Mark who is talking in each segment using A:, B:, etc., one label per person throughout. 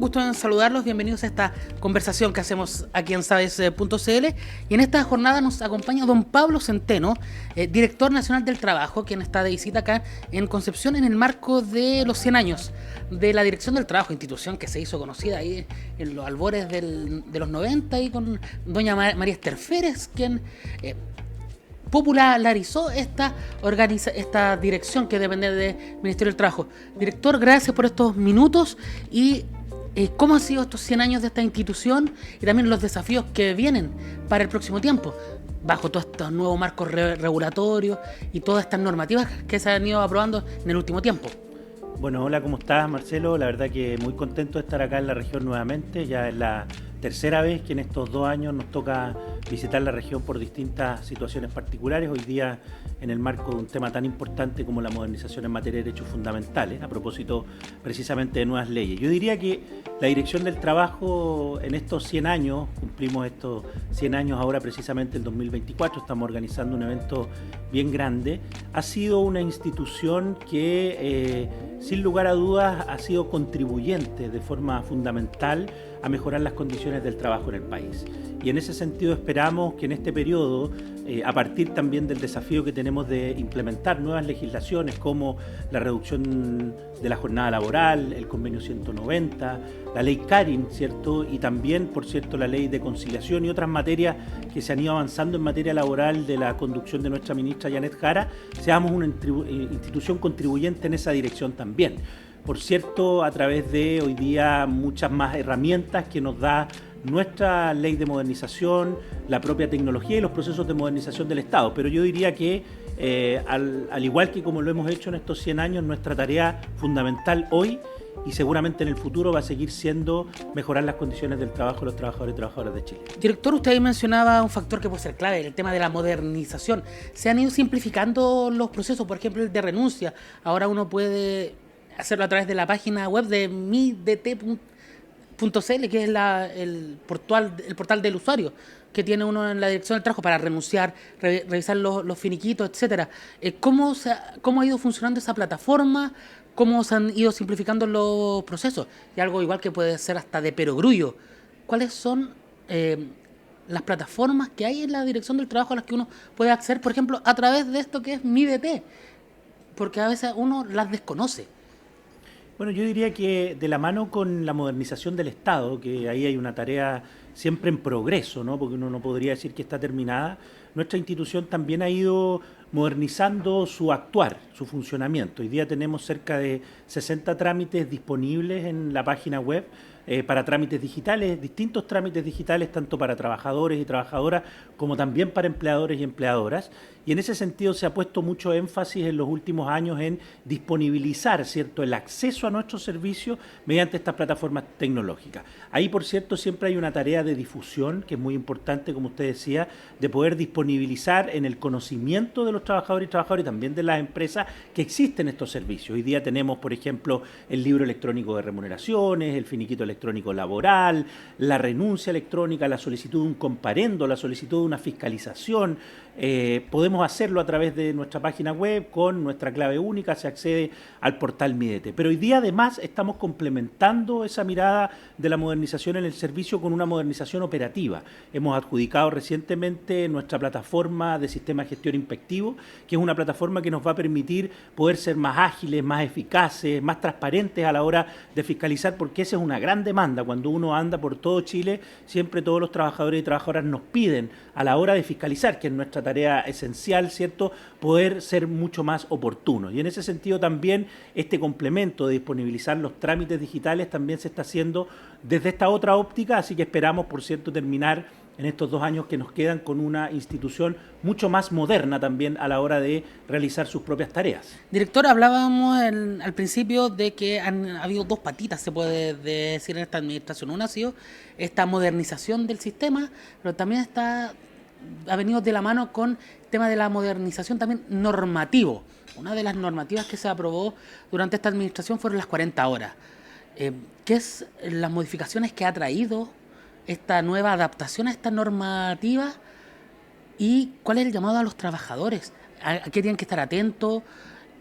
A: gusto en saludarlos. Bienvenidos a esta conversación que hacemos aquí en Sabes.cl. Y en esta jornada nos acompaña don Pablo Centeno, director nacional del trabajo, quien está de visita acá en Concepción en el marco de los 100 años de la Dirección del Trabajo, institución que se hizo conocida ahí en los albores de los 90 y con doña María Esther Férez, quien popularizó esta dirección que depende del Ministerio del Trabajo. Director, gracias por estos minutos y cómo han sido estos 100 años de esta institución y también los desafíos que vienen para el próximo tiempo, bajo todos estos nuevos marcos regulatorios y todas estas normativas que se han ido aprobando en el último tiempo.
B: Bueno, hola, ¿cómo estás, Marcelo? La verdad que muy contento de estar acá en la región nuevamente. Ya es la tercera vez que en estos 2 años nos toca visitar la región por distintas situaciones particulares. Hoy día en el marco de un tema tan importante como la modernización en materia de derechos fundamentales, a propósito precisamente de nuevas leyes. Yo diría que la Dirección del Trabajo en estos 100 años, cumplimos estos 100 años ahora precisamente el 2024, estamos organizando un evento bien grande, ha sido una institución que sin lugar a dudas ha sido contribuyente de forma fundamental a mejorar las condiciones del trabajo en el país. Y en ese sentido esperamos que en este periodo, a partir también del desafío que tenemos de implementar nuevas legislaciones como la reducción de la jornada laboral, el convenio 190, la ley Carin, ¿cierto? Y también, por cierto, la ley de conciliación y otras materias que se han ido avanzando en materia laboral de la conducción de nuestra ministra Janet Jara, seamos una institución contribuyente en esa dirección también. Por cierto, a través de hoy día muchas más herramientas que nos da nuestra ley de modernización, la propia tecnología y los procesos de modernización del Estado. Pero yo diría que, al igual que como lo hemos hecho en estos 100 años, nuestra tarea fundamental hoy y seguramente en el futuro va a seguir siendo mejorar las condiciones del trabajo de los trabajadores y trabajadoras de Chile.
A: Director, usted ahí mencionaba un factor que puede ser clave, el tema de la modernización. Se han ido simplificando los procesos, por ejemplo, el de renuncia. Ahora uno puede hacerlo a través de la página web de midt.cl, que es el portal del usuario que tiene uno en la Dirección del Trabajo para renunciar, revisar los finiquitos, etcétera. ¿Cómo ha ido funcionando esa plataforma? ¿Cómo se han ido simplificando los procesos? Y algo igual que puede ser hasta de perogrullo. ¿Cuáles son las plataformas que hay en la Dirección del Trabajo a las que uno puede acceder, por ejemplo, a través de esto que es MiDT? Porque a veces uno las desconoce.
B: Bueno, yo diría que de la mano con la modernización del Estado, que ahí hay una tarea siempre en progreso, ¿no? Porque uno no podría decir que está terminada, nuestra institución también ha ido modernizando su actuar, su funcionamiento. Hoy día tenemos cerca de 60 trámites disponibles en la página web para trámites digitales, distintos trámites digitales, tanto para trabajadores y trabajadoras como también para empleadores y empleadoras. Y en ese sentido se ha puesto mucho énfasis en los últimos años en disponibilizar, ¿cierto?, el acceso a nuestros servicios mediante estas plataformas tecnológicas. Ahí, por cierto, siempre hay una tarea de difusión que es muy importante, como usted decía, de poder disponibilizar en el conocimiento de los trabajadores y trabajadoras y también de las empresas que existen estos servicios. Hoy día tenemos, por ejemplo, el libro electrónico de remuneraciones, el finiquito electrónico laboral, la renuncia electrónica, la solicitud de un comparendo, la solicitud de una fiscalización. Podemos hacerlo a través de nuestra página web con nuestra clave única, se accede al portal MiDT. Pero hoy día además estamos complementando esa mirada de la modernización en el servicio con una modernización operativa. Hemos adjudicado recientemente nuestra plataforma de sistema de gestión inspectivo, que es una plataforma que nos va a permitir poder ser más ágiles, más eficaces, más transparentes a la hora de fiscalizar, porque esa es una gran demanda. Cuando uno anda por todo Chile, siempre todos los trabajadores y trabajadoras nos piden a la hora de fiscalizar, que es nuestra tarea esencial, ¿cierto?, poder ser mucho más oportunos. Y en ese sentido también este complemento de disponibilizar los trámites digitales también se está haciendo desde esta otra óptica, así que esperamos, por cierto, terminar en estos 2 años que nos quedan con una institución mucho más moderna también a la hora de realizar sus propias tareas.
A: Director, hablábamos al principio de que han habido 2 patitas, se puede decir, en esta administración. Una ha sido esta modernización del sistema, pero también ha venido de la mano con el tema de la modernización también normativo. Una de las normativas que se aprobó durante esta administración fueron las 40 horas. ¿Qué es las modificaciones que ha traído esta nueva adaptación a esta normativa y cuál es el llamado a los trabajadores? ¿A qué tienen que estar atentos?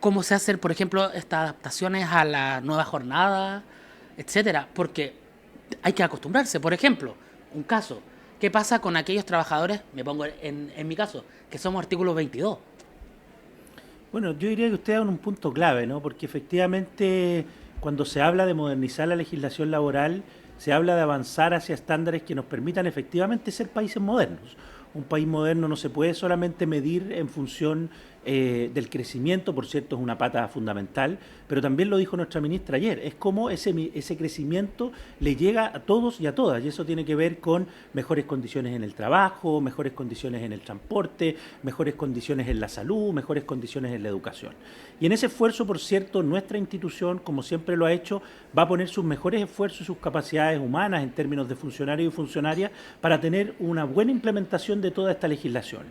A: ¿Cómo se hacen, por ejemplo, estas adaptaciones a la nueva jornada, etcétera? Porque hay que acostumbrarse. Por ejemplo, un caso, ¿qué pasa con aquellos trabajadores, me pongo en mi caso, que somos artículo 22?
B: Bueno, yo diría que usted da un punto clave, ¿no? Porque efectivamente cuando se habla de modernizar la legislación laboral, se habla de avanzar hacia estándares que nos permitan efectivamente ser países modernos. Un país moderno no se puede solamente medir en función del crecimiento, por cierto, es una pata fundamental, pero también lo dijo nuestra ministra ayer, es como ese crecimiento le llega a todos y a todas, y eso tiene que ver con mejores condiciones en el trabajo, mejores condiciones en el transporte, mejores condiciones en la salud, mejores condiciones en la educación. Y en ese esfuerzo, por cierto, nuestra institución, como siempre lo ha hecho, va a poner sus mejores esfuerzos y sus capacidades humanas en términos de funcionarios y funcionarias para tener una buena implementación de toda esta legislación.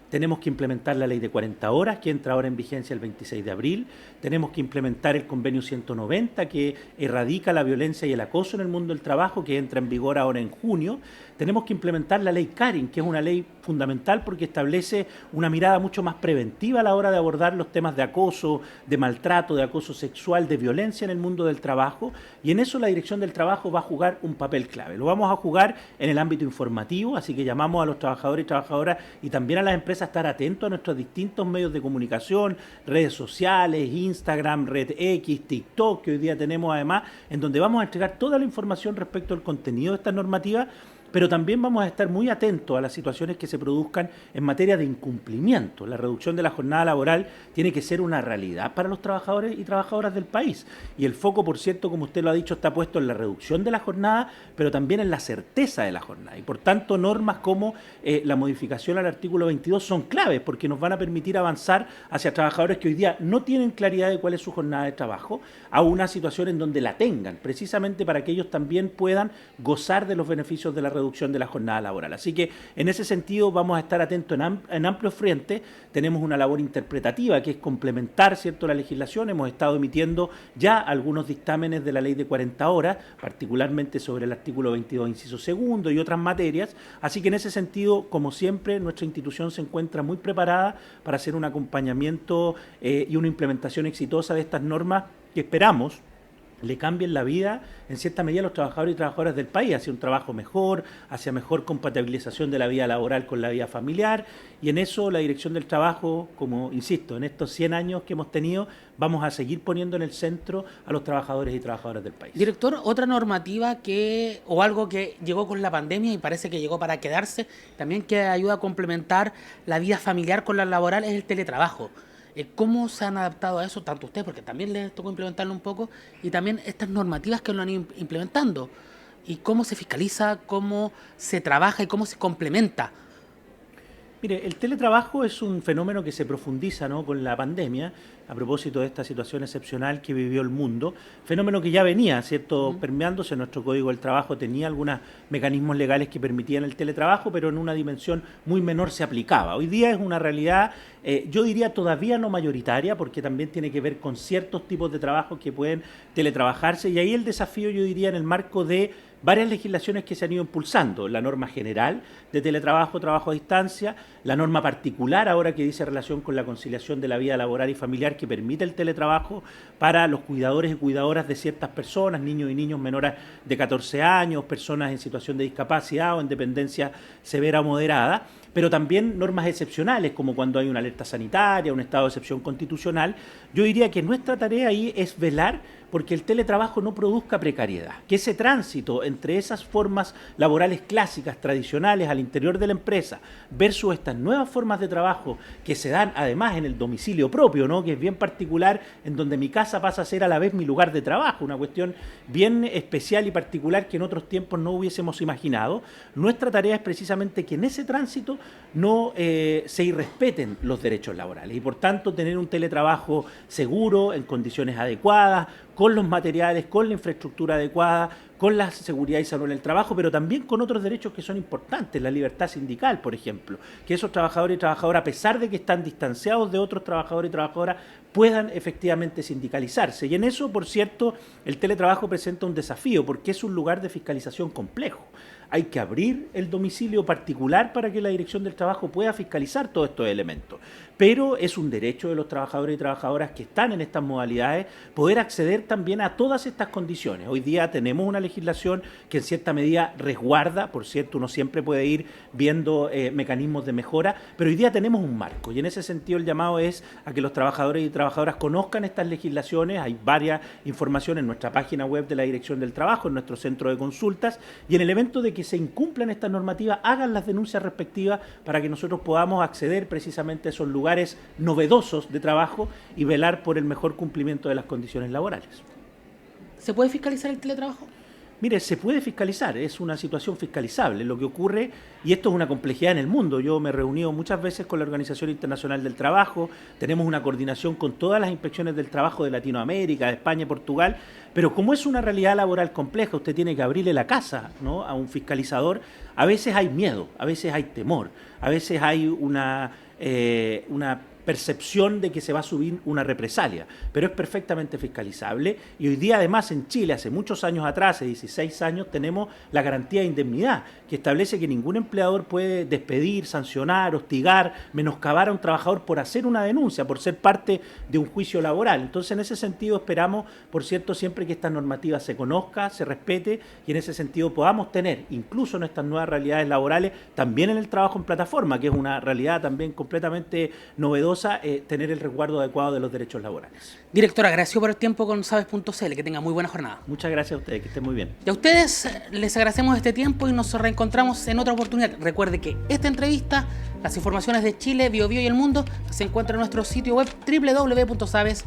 B: Tenemos que implementar la ley de 40 horas, que entra ahora en vigencia el 26 de abril. Tenemos que implementar el convenio 190, que erradica la violencia y el acoso en el mundo del trabajo, que entra en vigor ahora en junio. Tenemos que implementar la ley Carin, que es una ley fundamental porque establece una mirada mucho más preventiva a la hora de abordar los temas de acoso, de maltrato, de acoso sexual, de violencia en el mundo del trabajo. Y en eso la Dirección del Trabajo va a jugar un papel clave. Lo vamos a jugar en el ámbito informativo, así que llamamos a los trabajadores y trabajadoras y también a las empresas a estar atentos a nuestros distintos medios de comunicación, redes sociales, Instagram, Red X, TikTok, que hoy día tenemos además, en donde vamos a entregar toda la información respecto al contenido de estas normativas, pero también vamos a estar muy atentos a las situaciones que se produzcan en materia de incumplimiento. La reducción de la jornada laboral tiene que ser una realidad para los trabajadores y trabajadoras del país. Y el foco, por cierto, como usted lo ha dicho, está puesto en la reducción de la jornada, pero también en la certeza de la jornada. Y por tanto, normas como la modificación al artículo 22 son claves porque nos van a permitir avanzar hacia trabajadores que hoy día no tienen claridad de cuál es su jornada de trabajo, a una situación en donde la tengan, precisamente para que ellos también puedan gozar de los beneficios de la reducción de la jornada laboral. Así que en ese sentido vamos a estar atentos en amplio frente. Tenemos una labor interpretativa que es complementar, ¿cierto?, la legislación. Hemos estado emitiendo ya algunos dictámenes de la ley de 40 horas, particularmente sobre el artículo 22, inciso segundo y otras materias. Así que en ese sentido, como siempre, nuestra institución se encuentra muy preparada para hacer un acompañamiento y una implementación exitosa de estas normas que esperamos le cambien la vida en cierta medida a los trabajadores y trabajadoras del país, hacia un trabajo mejor, hacia mejor compatibilización de la vida laboral con la vida familiar, y en eso la Dirección del Trabajo, como insisto, en estos 100 años que hemos tenido, vamos a seguir poniendo en el centro a los trabajadores y trabajadoras del país.
A: Director, otra normativa o algo que llegó con la pandemia y parece que llegó para quedarse, también que ayuda a complementar la vida familiar con la laboral, es el teletrabajo. ¿Cómo se han adaptado a eso, tanto usted, porque también les tocó implementarlo un poco, y también estas normativas que lo han ido implementando? ¿Y cómo se fiscaliza, cómo se trabaja y cómo se complementa?
B: Mire, el teletrabajo es un fenómeno que se profundiza, ¿no?, con la pandemia, a propósito de esta situación excepcional que vivió el mundo, fenómeno que ya venía, ¿cierto?, permeándose. Nuestro Código del Trabajo tenía algunos mecanismos legales que permitían el teletrabajo, pero en una dimensión muy menor se aplicaba. Hoy día es una realidad, yo diría todavía no mayoritaria, porque también tiene que ver con ciertos tipos de trabajos que pueden teletrabajarse, y ahí el desafío, yo diría, en el marco de varias legislaciones que se han ido impulsando, la norma general de teletrabajo, trabajo a distancia, la norma particular ahora que dice relación con la conciliación de la vida laboral y familiar que permite el teletrabajo para los cuidadores y cuidadoras de ciertas personas, niños y niños menores de 14 años, personas en situación de discapacidad o en dependencia severa o moderada, pero también normas excepcionales como cuando hay una alerta sanitaria, un estado de excepción constitucional. Yo diría que nuestra tarea ahí es velar porque el teletrabajo no produzca precariedad, que ese tránsito entre esas formas laborales clásicas, tradicionales, al interior de la empresa, versus estas nuevas formas de trabajo que se dan además en el domicilio propio, ¿no?, que es bien particular, en donde mi casa pasa a ser a la vez mi lugar de trabajo, una cuestión bien especial y particular que en otros tiempos no hubiésemos imaginado. Nuestra tarea es precisamente que en ese tránsito no se irrespeten los derechos laborales y por tanto tener un teletrabajo seguro, en condiciones adecuadas, con los materiales, con la infraestructura adecuada, con la seguridad y salud en el trabajo, pero también con otros derechos que son importantes, la libertad sindical, por ejemplo, que esos trabajadores y trabajadoras, a pesar de que están distanciados de otros trabajadores y trabajadoras, puedan efectivamente sindicalizarse. Y en eso, por cierto, el teletrabajo presenta un desafío, porque es un lugar de fiscalización complejo. Hay que abrir el domicilio particular para que la Dirección del Trabajo pueda fiscalizar todos estos elementos. Pero es un derecho de los trabajadores y trabajadoras que están en estas modalidades poder acceder también a todas estas condiciones. Hoy día tenemos una legislación legislación que en cierta medida resguarda, por cierto, uno siempre puede ir viendo mecanismos de mejora, pero hoy día tenemos un marco y en ese sentido el llamado es a que los trabajadores y trabajadoras conozcan estas legislaciones. Hay varias informaciones en nuestra página web de la Dirección del Trabajo, en nuestro centro de consultas, y en el evento de que se incumplan estas normativas, hagan las denuncias respectivas para que nosotros podamos acceder precisamente a esos lugares novedosos de trabajo y velar por el mejor cumplimiento de las condiciones laborales.
A: ¿Se puede fiscalizar el teletrabajo?
B: Mire, se puede fiscalizar, es una situación fiscalizable. Lo que ocurre, y esto es una complejidad en el mundo, yo me he reunido muchas veces con la Organización Internacional del Trabajo, tenemos una coordinación con todas las inspecciones del trabajo de Latinoamérica, de España, Portugal, pero como es una realidad laboral compleja, usted tiene que abrirle la casa, ¿no?, a un fiscalizador. A veces hay miedo, a veces hay temor, a veces hay una percepción de que se va a subir una represalia, pero es perfectamente fiscalizable y hoy día además en Chile, hace muchos años atrás, hace 16 años, tenemos la garantía de indemnidad que establece que ningún empleador puede despedir, sancionar, hostigar, menoscabar a un trabajador por hacer una denuncia, por ser parte de un juicio laboral. Entonces en ese sentido esperamos, por cierto, siempre que esta normativa se conozca, se respete y en ese sentido podamos tener, incluso en estas nuevas realidades laborales, también en el trabajo en plataforma, que es una realidad también completamente novedosa, tener el resguardo adecuado de los derechos laborales.
A: Directora, gracias por el tiempo con sabes.cl, que tenga muy buena jornada.
B: Muchas gracias a ustedes, que estén muy bien.
A: Y a ustedes les agradecemos este tiempo y nos reencontramos en otra oportunidad. Recuerde que esta entrevista, las informaciones de Chile, Biobío y el mundo se encuentran en nuestro sitio web www.sabes.cl.